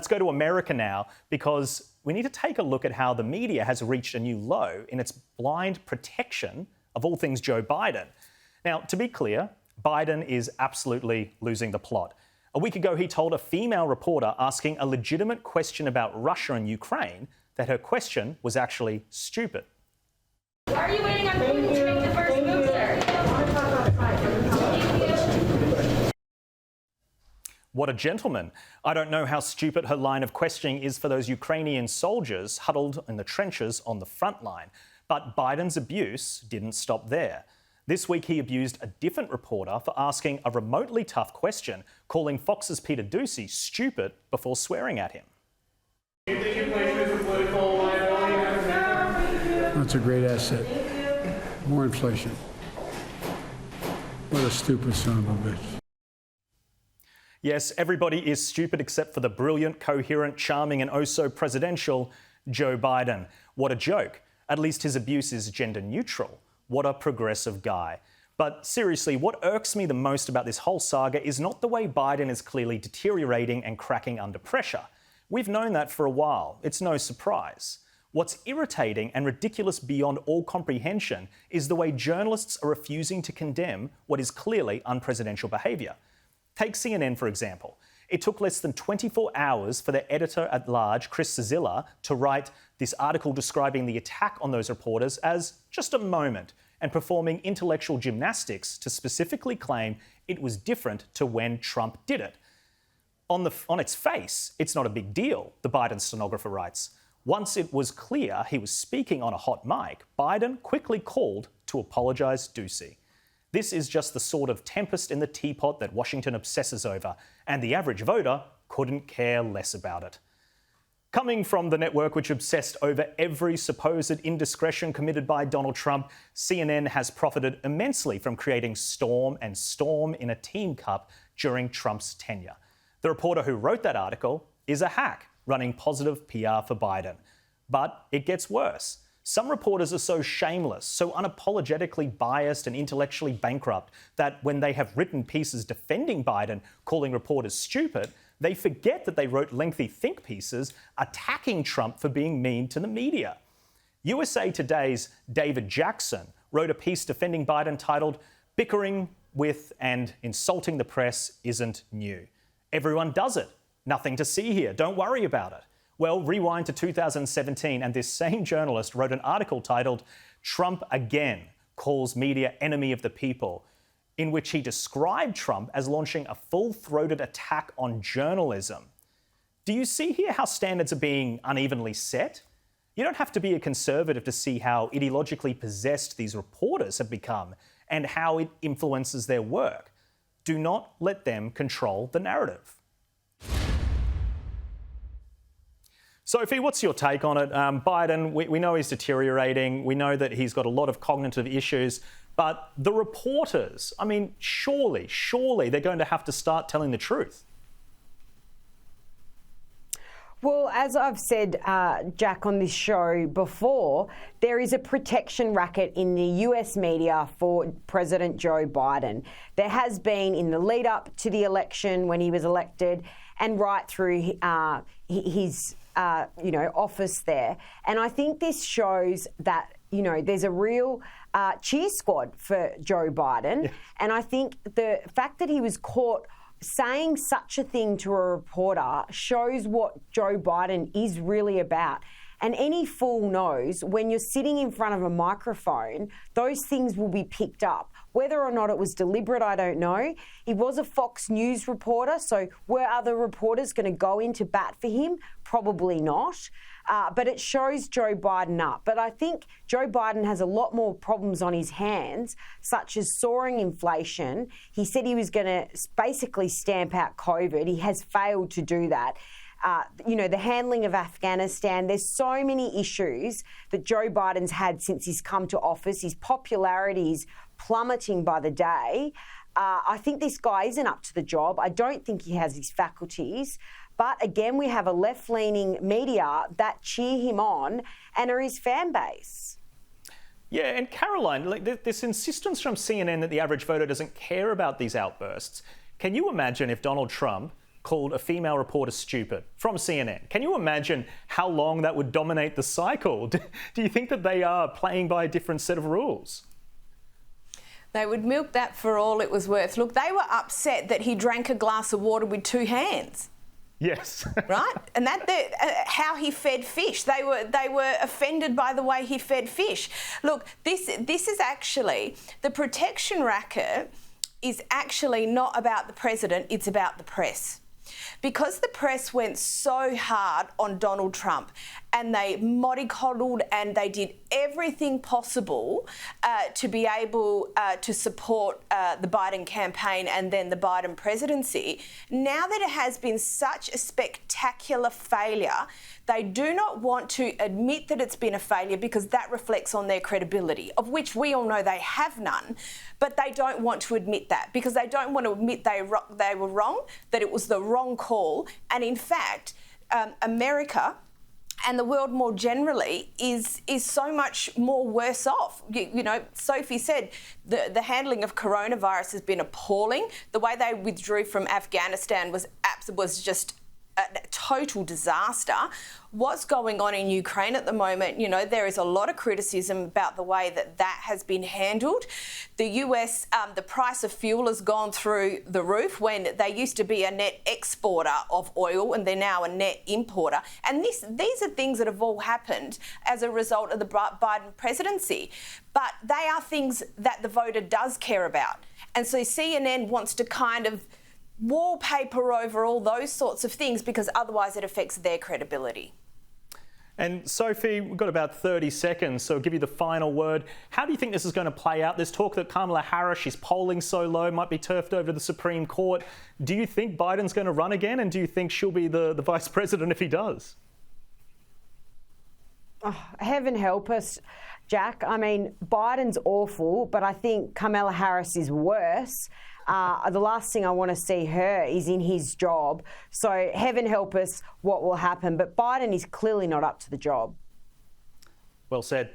Let's go to America now, because we need to take a look at how the media has reached a new low in its blind protection of all things Joe Biden. Now, to be clear, Biden is absolutely losing the plot. A week ago, he told a female reporter asking a legitimate question about Russia and Ukraine that her question was actually stupid. Why are you waiting on Putin to make the first move, sir? What a gentleman. I don't know how stupid her line of questioning is for those Ukrainian soldiers huddled in the trenches on the front line. But Biden's abuse didn't stop there. This week, he abused a different reporter for asking a remotely tough question, calling Fox's Peter Doocy stupid before swearing at him. Do you think inflation is a political liability? That's a great asset. More inflation. What a stupid son of a bitch. Yes, everybody is stupid except for the brilliant, coherent, charming and oh-so-presidential Joe Biden. What a joke. At least his abuse is gender neutral. What a progressive guy. But seriously, what irks me the most about this whole saga is not the way Biden is clearly deteriorating and cracking under pressure. We've known that for a while. It's no surprise. What's irritating and ridiculous beyond all comprehension is the way journalists are refusing to condemn what is clearly unpresidential behaviour. Take CNN, for example. It took less than 24 hours for their editor-at-large, Chris Cillizza, to write this article describing the attack on those reporters as just a moment and performing intellectual gymnastics to specifically claim it was different to when Trump did it. On its face, it's not a big deal, the Biden stenographer writes. Once it was clear he was speaking on a hot mic, Biden quickly called to apologise Doocy. This is just the sort of tempest in the teapot that Washington obsesses over, and the average voter couldn't care less about it. Coming from the network which obsessed over every supposed indiscretion committed by Donald Trump, CNN has profited immensely from creating storm and storm in a team cup during Trump's tenure. The reporter who wrote that article is a hack running positive PR for Biden. But it gets worse. Some reporters are so shameless, so unapologetically biased and intellectually bankrupt that when they have written pieces defending Biden, calling reporters stupid, they forget that they wrote lengthy think pieces attacking Trump for being mean to the media. USA Today's David Jackson wrote a piece defending Biden titled, "Bickering with and insulting the press isn't new. Everyone does it. Nothing to see here. Don't worry about it." Well, rewind to 2017 and this same journalist wrote an article titled, "Trump Again Calls Media Enemy of the People," in which he described Trump as launching a full-throated attack on journalism. Do you see here how standards are being unevenly set? You don't have to be a conservative to see how ideologically possessed these reporters have become and how it influences their work. Do not let them control the narrative. Sophie, what's your take on it? Biden, we know he's deteriorating. We know that he's got a lot of cognitive issues. But the reporters, I mean, surely they're going to have to start telling the truth. Well, as I've said, Jack, on this show before, there is a protection racket in the US media for President Joe Biden. There has been in the lead up to the election when he was elected and right through his office there. And I think this shows that, there's a real cheer squad for Joe Biden. Yeah. And I think the fact that he was caught saying such a thing to a reporter shows what Joe Biden is really about. And any fool knows when you're sitting in front of a microphone, those things will be picked up. Whether or not it was deliberate, I don't know. He was a Fox News reporter, so were other reporters going to go into bat for him? Probably not. But it shows Joe Biden up. But I think Joe Biden has a lot more problems on his hands, such as soaring inflation. He said he was going to basically stamp out COVID. He has failed to do that. The handling of Afghanistan. There's so many issues that Joe Biden's had since he's come to office. His popularity is plummeting by the day. I think this guy isn't up to the job. I don't think he has his faculties. But again, we have a left-leaning media that cheer him on and are his fan base. Yeah, and Caroline, this insistence from CNN that the average voter doesn't care about these outbursts. Can you imagine if Donald Trump called a female reporter stupid from CNN. Can you imagine how long that would dominate the cycle? Do you think that they are playing by a different set of rules? They would milk that for all it was worth. Look, they were upset that he drank a glass of water with two hands. Yes. Right? And how he fed fish. They were offended by the way he fed fish. Look, this is actually, the protection racket is actually not about the president, it's about the press. Because the press went so hard on Donald Trump and they mollycoddled and they did everything possible to be able to support the Biden campaign and then the Biden presidency, now that it has been such a spectacular failure, they do not want to admit that it's been a failure because that reflects on their credibility, of which we all know they have none, but they don't want to admit that because they don't want to admit they were wrong, that it was the wrong call. And in fact, America and the world more generally is so much more worse off. You know, Sophie said the handling of coronavirus has been appalling. The way they withdrew from Afghanistan was just a total disaster. What's going on in Ukraine at the moment, you know, there is a lot of criticism about the way that has been handled. The US, the price of fuel has gone through the roof when they used to be a net exporter of oil and they're now a net importer. And these are things that have all happened as a result of the Biden presidency. But they are things that the voter does care about. And so CNN wants to kind of wallpaper over all those sorts of things because otherwise it affects their credibility. And Sophie, we've got about 30 seconds, so I'll give you the final word. How do you think this is going to play out? There's talk that Kamala Harris, she's polling so low, might be turfed over to the Supreme Court. Do you think Biden's going to run again? And do you think she'll be the vice president if he does? Oh, heaven help us, Jack. I mean, Biden's awful, but I think Kamala Harris is worse. The last thing I want to see her is in his job. So heaven help us what will happen. But Biden is clearly not up to the job. Well said.